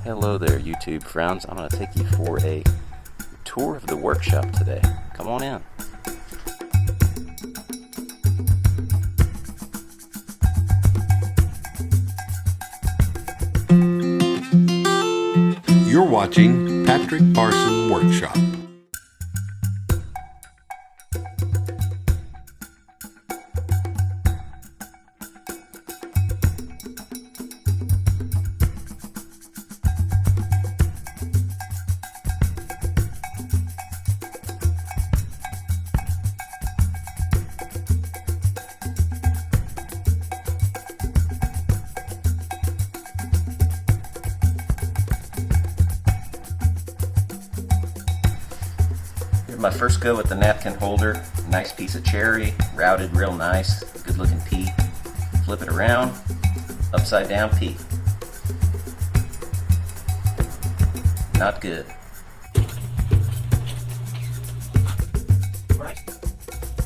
Hello there, YouTube friends. I'm going to take you for a tour of the workshop today. Come on in. You're watching Patrick Parson Workshop. My first go with the napkin holder. Nice piece of cherry, routed real nice, good looking pea. Flip it around, upside down pea. Not good.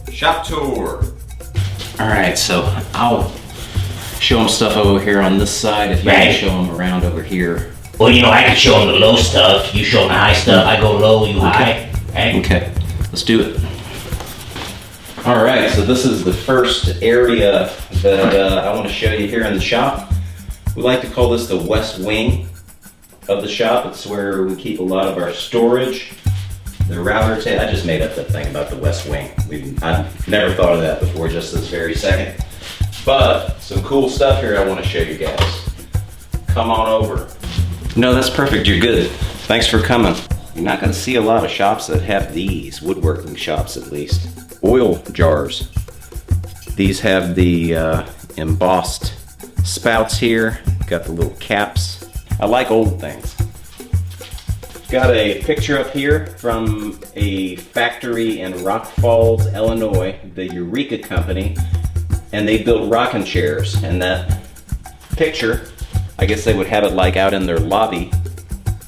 Shop tour. Alright, so I'll show them stuff over here on this side if you want to show them around over here. Well, you know, I can show them the low stuff, you show them the high stuff, I go low, you high. Okay, let's do it. All right, so this is the first area that I want to show you here in the shop. We like to call this the west wing of the shop. It's where we keep a lot of our storage. The router table, I just made up that thing about the west wing. I've never thought of that before, just this very second. But some cool stuff here I want to show you guys. Come on over. No, that's perfect, you're good. Thanks for coming. You're not going to see a lot of shops that have these, woodworking shops at least. Oil jars. These have the embossed spouts here. Got the little caps. I like old things. Got a picture up here from a factory in Rock Falls, Illinois, the Eureka Company, and they build rocking chairs. And that picture, I guess they would have it like out in their lobby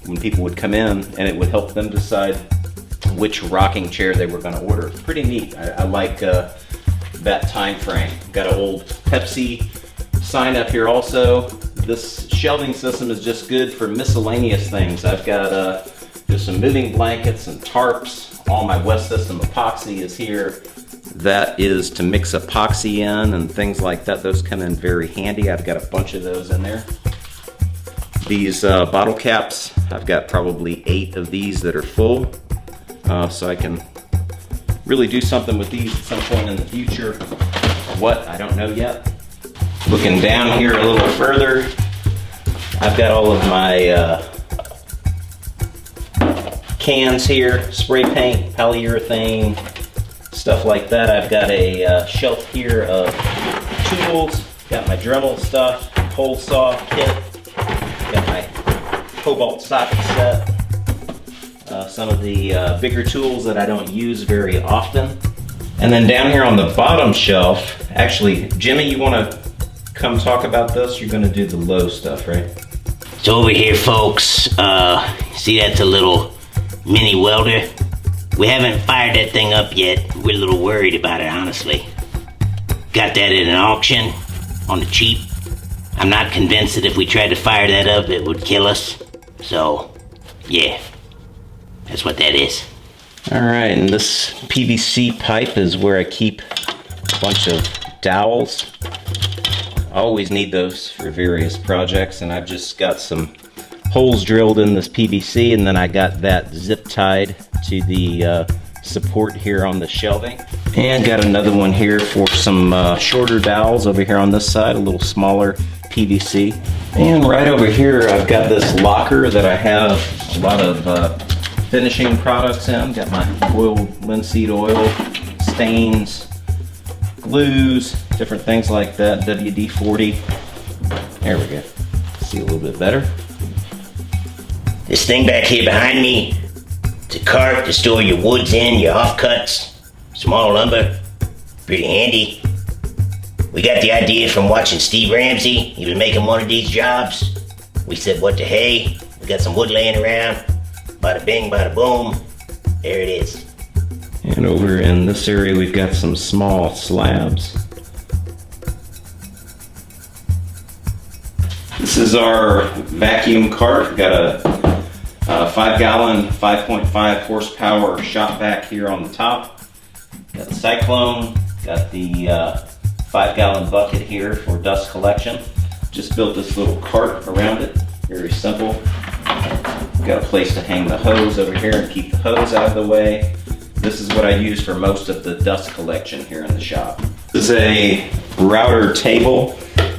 when people would come in, and it would help them decide which rocking chair they were going to order. Pretty neat. I like that time frame. Got an old Pepsi sign up here also. This shelving system is just good for miscellaneous things. I've got just some moving blankets and tarps. All my West System epoxy is here. That is to mix epoxy in and things like that. Those come in very handy. I've got a bunch of those in there. These bottle caps, I've got probably 8 of these that are full, so I can really do something with these at some point in the future. What? I don't know yet. Looking down here a little further, I've got all of my cans here, spray paint, polyurethane, stuff like that. I've got a shelf here of tools, got my Dremel stuff, hole saw kit. Got my cobalt socket set, some of the bigger tools that I don't use very often. And then down here on the bottom shelf, actually, Jimmy, you want to come talk about this? You're going to do the low stuff, right? So over here, folks, see that's a little mini welder? We haven't fired that thing up yet. We're a little worried about it, honestly. Got that at an auction on the cheap. I'm not convinced that if we tried to fire that up, it would kill us. So, yeah, that's what that is. All right, and this PVC pipe is where I keep a bunch of dowels. I always need those for various projects, and I've just got some holes drilled in this PVC, and then I got that zip tied to the support here on the shelving. And got another one here for some shorter dowels over here on this side, a little smaller PVC. And right over here I've got this locker that I have a lot of finishing products in. Got my linseed oil, stains, glues, different things like that, WD-40. There we go. See a little bit better. This thing back here behind me, it's a cart to store your woods in, your offcuts, small lumber. Pretty handy. We got the idea from watching Steve Ramsey. He was making one of these jobs. We said, what the hey? We got some wood laying around. Bada bing, bada boom. There it is. And over in this area, we've got some small slabs. This is our vacuum cart. Got a 5-gallon, 5.5 horsepower shop vac here on the top. Got the Cyclone. Got the 5-gallon bucket here for dust collection. Just built this little cart around it. Very simple. Got a place to hang the hose over here and keep the hose out of the way. This is what I use for most of the dust collection here in the shop. This is a router table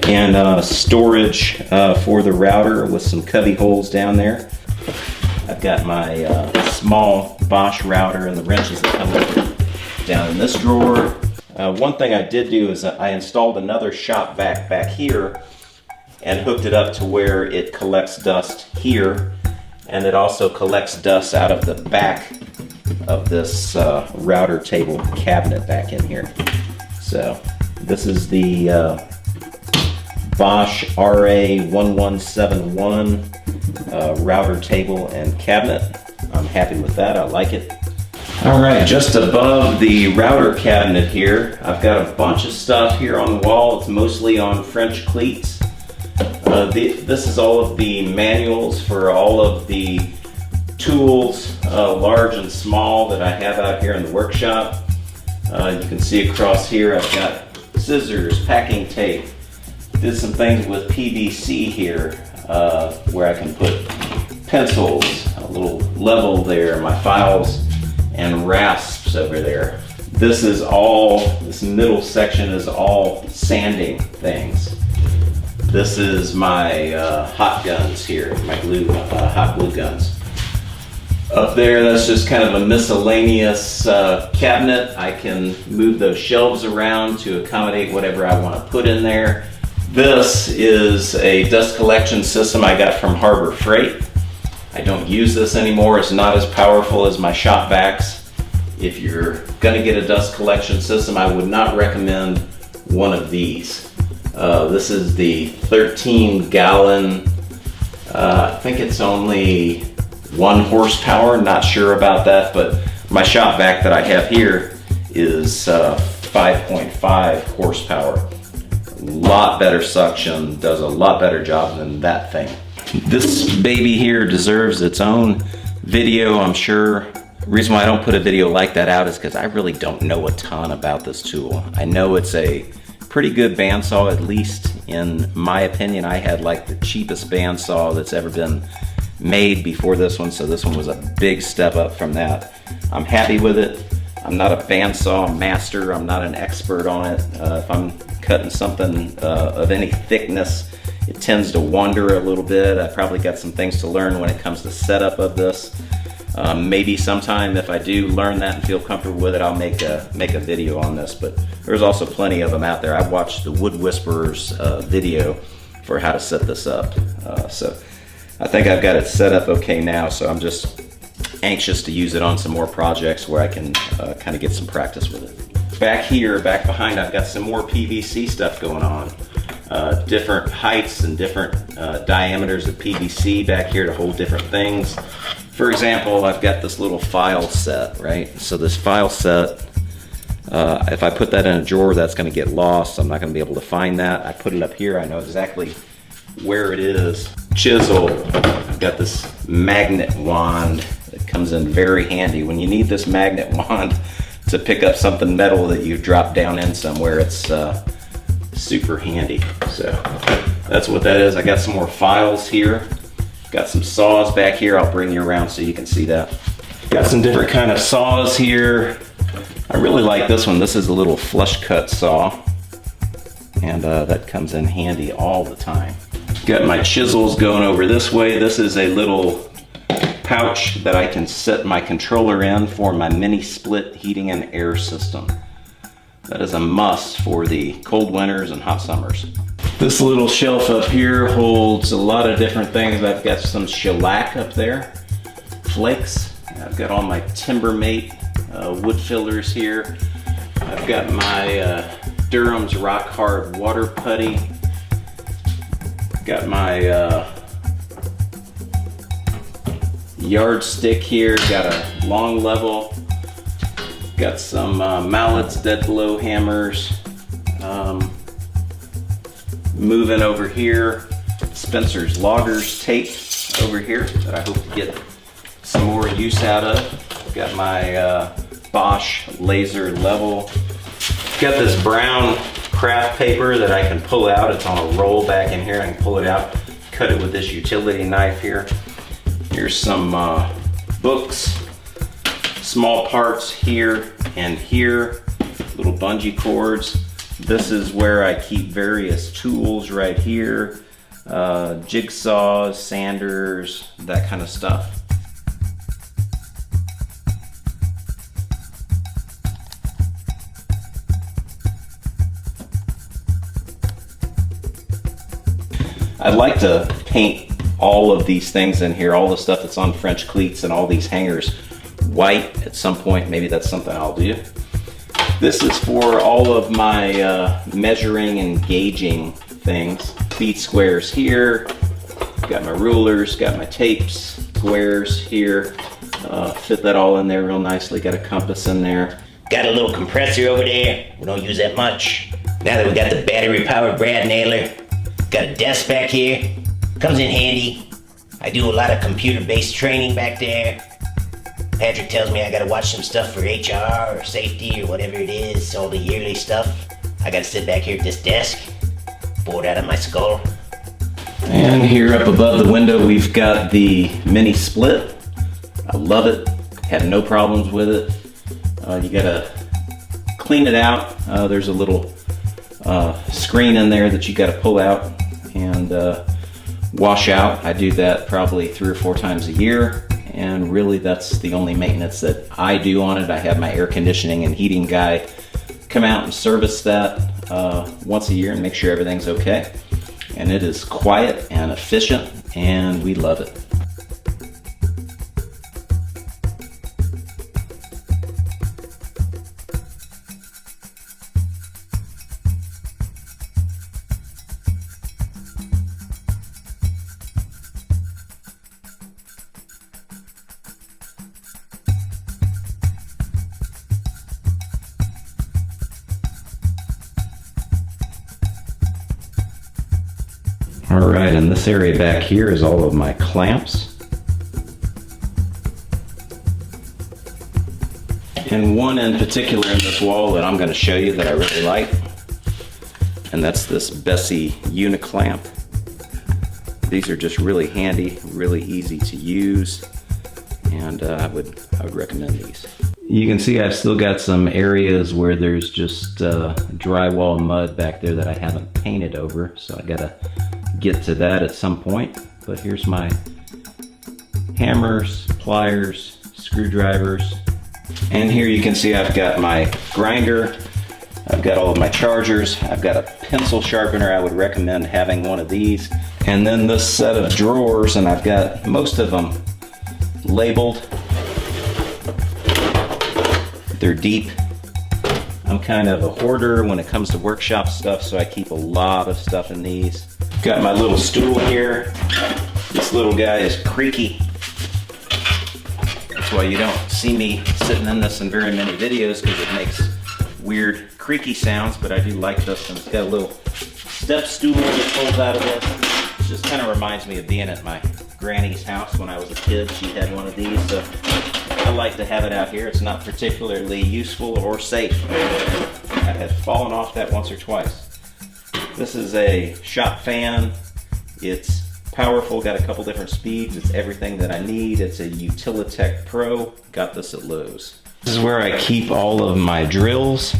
and storage for the router with some cubby holes down there. I've got my small Bosch router and the wrenches that come with it down in this drawer. One thing I did do is I installed another shop vac back here and hooked it up to where it collects dust here, and it also collects dust out of the back of this router table cabinet back in here. So this is the Bosch RA1171 router table and cabinet. I'm happy with that. I like it. All right, just above the router cabinet here, I've got a bunch of stuff here on the wall. It's mostly on French cleats. This is all of the manuals for all of the tools, large and small, that I have out here in the workshop. You can see across here I've got scissors, packing tape. Did some things with PVC here where I can put pencils, a little level there, my files, and rasps over there. This middle section is all sanding things. This is my hot guns here, my hot glue guns. Up there, that's just kind of a miscellaneous cabinet. I can move those shelves around to accommodate whatever I want to put in there. This is a dust collection system I got from Harbor Freight. I don't use this anymore. It's not as powerful as my shop vacs. If you're going to get a dust collection system, I would not recommend one of these. This is the 13-gallon, I think it's only 1 horsepower, not sure about that, but my shop vac that I have here is 5.5 horsepower. A lot better suction, does a lot better job than that thing. This baby here deserves its own video, I'm sure. The reason why I don't put a video like that out is because I really don't know a ton about this tool. I know it's a pretty good bandsaw, at least in my opinion. I had like the cheapest bandsaw that's ever been made before this one, so this one was a big step up from that. I'm happy with it. I'm not a bandsaw master. I'm not an expert on it. If I'm cutting something of any thickness, it tends to wander a little bit. I probably got some things to learn when it comes to setup of this. Maybe sometime if I do learn that and feel comfortable with it, I'll make a video on this, but there's also plenty of them out there. I've watched the Wood Whisperer's video for how to set this up. So I think I've got it set up okay now, so I'm just anxious to use it on some more projects where I can kind of get some practice with it. Back here, back behind, I've got some more PVC stuff going on. Different heights and different diameters of PVC back here to hold different things. For example, I've got this little file set, right? So this file set, if I put that in a drawer, that's going to get lost. I'm not going to be able to find that. I put it up here. I know exactly where it is. Chisel. I've got this magnet wand that comes in very handy. When you need this magnet wand to pick up something metal that you drop down in somewhere, it's super handy. So that's what that is. I got some more files here. Got some saws back here. I'll bring you around so you can see that. Got some different kind of saws here. I really like this one. This is a little flush cut saw, and that comes in handy all the time. Got my chisels going over this way. This is a little pouch that I can set my controller in for my mini split heating and air system. That is a must for the cold winters and hot summers. This little shelf up here holds a lot of different things. I've got some shellac up there, flakes. I've got all my Timbermate wood fillers here. I've got my Durham's Rock Hard water putty. Got my yardstick here. Got a long level. Got some mallets, dead blow hammers. Moving over here, Spencer's loggers tape over here that I hope to get some more use out of. Got my Bosch laser level. Got this brown craft paper that I can pull out. It's on a roll back in here. I can pull it out, cut it with this utility knife here. Here's some books, small parts here and here, little bungee cords. This is where I keep various tools right here, jigsaws, sanders, that kind of stuff. I'd like to paint all of these things in here, all the stuff that's on French cleats and all these hangers white at some point. Maybe that's something I'll do. This is for all of my measuring and gauging things. Feet squares here, got my rulers, got my tapes, squares here. Fit that all in there real nicely. Got a compass in there. Got a little compressor over there. We don't use that much. Now that we got the battery powered brad nailer, got a desk back here. Comes in handy. I do a lot of computer-based training back there. Patrick tells me I gotta watch some stuff for HR or safety or whatever it is, all the yearly stuff. I gotta sit back here at this desk, bored out of my skull. And here up above the window, we've got the mini split. I love it. Had no problems with it. You gotta clean it out. There's a little screen in there that you gotta pull out and wash out. I do that probably 3 or 4 times a year, and really that's the only maintenance that I do on it. I have my air conditioning and heating guy come out and service that once a year and make sure everything's okay. And it is quiet and efficient, and we love it. All right, and this area back here is all of my clamps. And one in particular in this wall that I'm going to show you that I really like, and that's this Bessie Uniclamp. These are just really handy, really easy to use, and I would recommend these. You can see I've still got some areas where there's just drywall mud back there that I haven't painted over, so I gotta get to that at some point. But here's my hammers, pliers, screwdrivers, and here you can see I've got my grinder, I've got all of my chargers, I've got a pencil sharpener. I would recommend having one of these, and then this set of drawers, and I've got most of them labeled. They're deep. I'm kind of a hoarder when it comes to workshop stuff, so I keep a lot of stuff in these. Got my little stool here. This little guy is creaky. That's why you don't see me sitting in this in very many videos, because it makes weird creaky sounds, but I do like this, and it's got a little step stool that pulls out of this. It just kind of reminds me of being at my granny's house when I was a kid. She had one of these, so I like to have it out here. It's not particularly useful or safe. I had fallen off that once or twice. This is a shop fan. It's powerful, got a couple different speeds. It's everything that I need. It's a Utilitech Pro. Got this at Lowe's. This is where I keep all of my drills.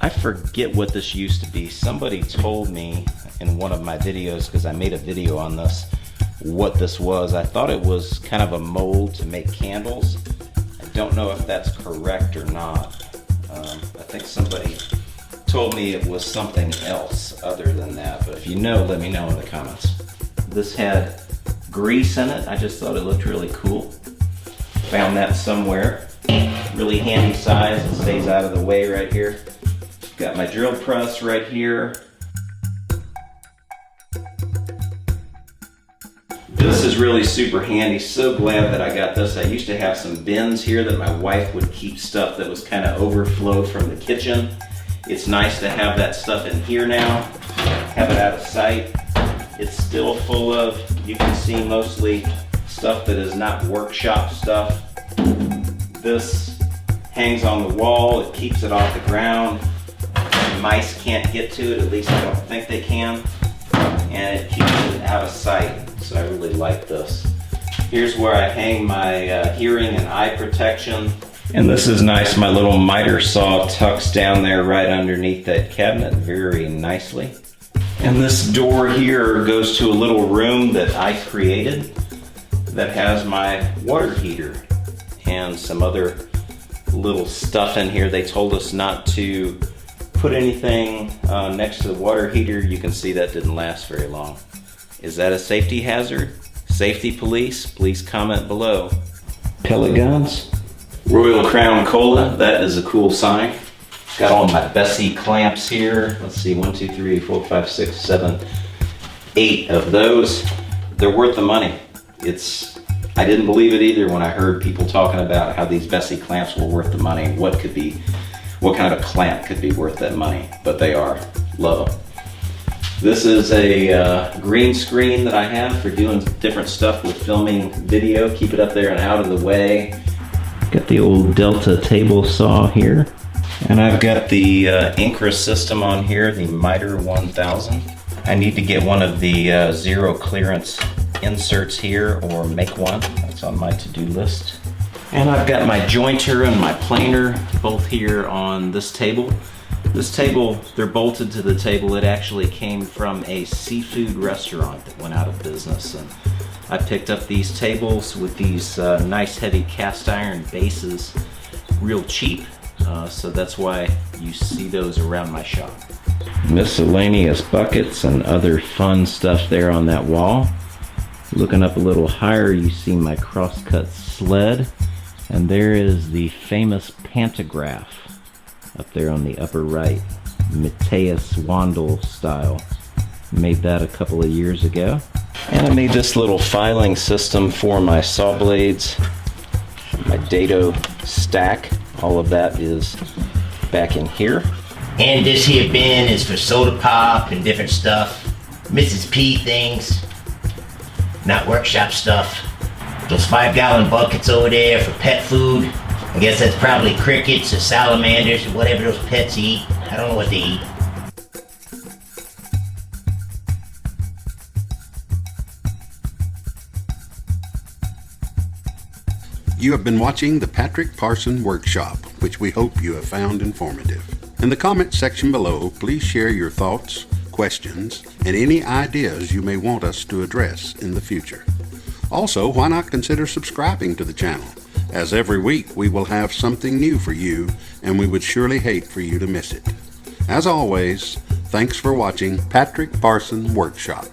I forget what this used to be. Somebody told me in one of my videos, because I made a video on this, what this was. I thought it was kind of a mold to make candles. I don't know if that's correct or not. I think somebody told me it was something else other than that, but if you know, let me know in the comments. This had grease in it. I just thought it looked really cool. Found that somewhere. Really handy size. It stays out of the way right here. Got my drill press right here. This is really super handy. So glad that I got this. I used to have some bins here that my wife would keep stuff that was kind of overflow from the kitchen. It's nice to have that stuff in here now. Have it out of sight. It's still full of, you can see mostly stuff that is not workshop stuff. This hangs on the wall, it keeps it off the ground. Mice can't get to it, at least I don't think they can. And it keeps it out of sight, so I really like this. Here's where I hang my hearing and eye protection. And this is nice, my little miter saw tucks down there right underneath that cabinet very nicely. And this door here goes to a little room that I created that has my water heater and some other little stuff in here. They told us not to put anything next to the water heater. You can see that didn't last very long. Is that a safety hazard? Safety police, please comment below. Pellet guns. Royal Crown Cola, that is a cool sign. Got all my Bessie clamps here. Let's see, 1, 2, 3, 4, 5, 6, 7, 8 of those. They're worth the money. I didn't believe it either when I heard people talking about how these Bessie clamps were worth the money. What kind of a clamp could be worth that money? But they are. Love them. This is a green screen that I have for doing different stuff with filming video. Keep it up there and out of the way. Got the old Delta table saw here. And I've got the Incra system on here, the Miter 1000. I need to get one of the zero clearance inserts here or make one. That's on my to-do list. And I've got my jointer and my planer both here on this table. This table, they're bolted to the table. It actually came from a seafood restaurant that went out of business. And I picked up these tables with these nice heavy cast iron bases real cheap. So that's why you see those around my shop. Miscellaneous buckets and other fun stuff there on that wall. Looking up a little higher, you see my Crosscut Sled. And there is the famous pantograph up there on the upper right. Mateus Wandel style. Made that a couple of years ago. And I made this little filing system for my saw blades. My dado stack. All of that is back in here. And this here bin is for soda pop and different stuff. Mrs. P things. Not workshop stuff. Those 5-gallon buckets over there for pet food. I guess that's probably crickets or salamanders or whatever those pets eat. I don't know what they eat. You have been watching the Patrick Parson Workshop, which we hope you have found informative. In the comment section below, please share your thoughts, questions, and any ideas you may want us to address in the future. Also, why not consider subscribing to the channel, as every week we will have something new for you, and we would surely hate for you to miss it. As always, thanks for watching Patrick Parson Workshop.